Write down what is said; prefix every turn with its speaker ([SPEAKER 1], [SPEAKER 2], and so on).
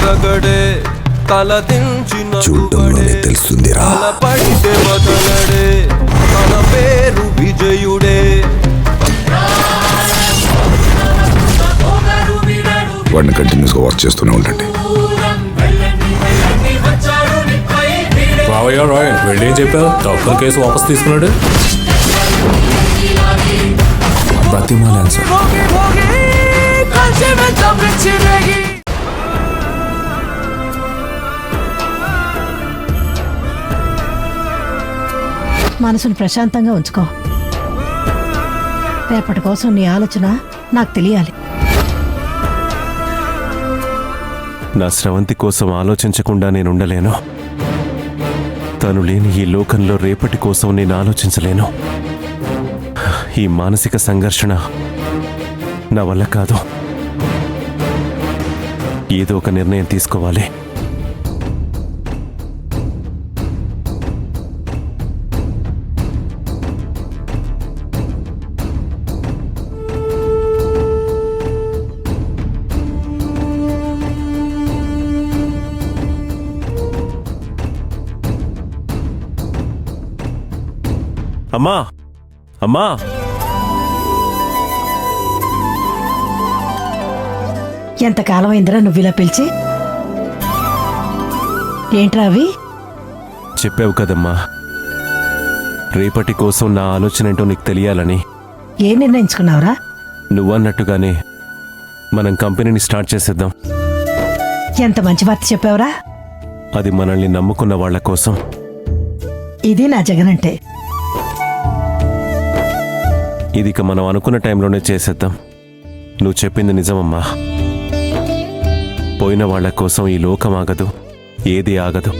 [SPEAKER 1] రగడే తలదించిన
[SPEAKER 2] చూడటంలోనే తెలుస్తుందిరా.
[SPEAKER 1] పడితే వదలడే తన పేరు విజయుడే.
[SPEAKER 2] వాడిని కంటిన్యూస్గా వర్క్ చేస్తూనే ఉండండి.
[SPEAKER 3] రావయ్యా రాయ్, వెళ్ళేం చెప్పావు? డాక్టర్ కేసు వాపస్ తీసుకున్నాడు.
[SPEAKER 4] ప్రతిమాలాన్ సార్.
[SPEAKER 5] మనసును ప్రశాంతంగా ఉంచుకో. రేపటి కోసం నీ ఆలోచన నాకు తెలియాలి.
[SPEAKER 6] నా స్రవంతి కోసం ఆలోచించకుండా నేనుండలేను. తను లేని ఈ లోకంలో రేపటి కోసం నేను ఆలోచించలేను. ఈ మానసిక సంఘర్షణ నా వల్ల కాదు. ఏదో ఒక నిర్ణయం తీసుకోవాలి. అమ్మా అమ్మా,
[SPEAKER 5] ఎంతకాలం అయిందిరా నువ్వు ఇలా పిలిచి? ఏంట్రా అవి?
[SPEAKER 6] చెప్పావు కదమ్మా, రేపటి కోసం నా ఆలోచన ఏంటో నీకు తెలియాలని.
[SPEAKER 5] ఏం నిర్ణయించుకున్నావురా?
[SPEAKER 6] నువ్వన్నట్టుగానే మనం కంపెనీని స్టార్ట్ చేసేద్దాం.
[SPEAKER 5] ఎంత మంచి వార్త చెప్పావురా.
[SPEAKER 6] అది మనల్ని నమ్ముకున్న వాళ్ళ కోసం.
[SPEAKER 5] ఇది నా జగన్ అంటే.
[SPEAKER 6] ఇది ఇక మనం అనుకున్న టైంలోనే చేసేద్దాం. నువ్వు చెప్పింది నిజమమ్మా. పోయిన వాళ్ళ కోసం ఈ లోకం ఆగదు, ఏది ఆగదు.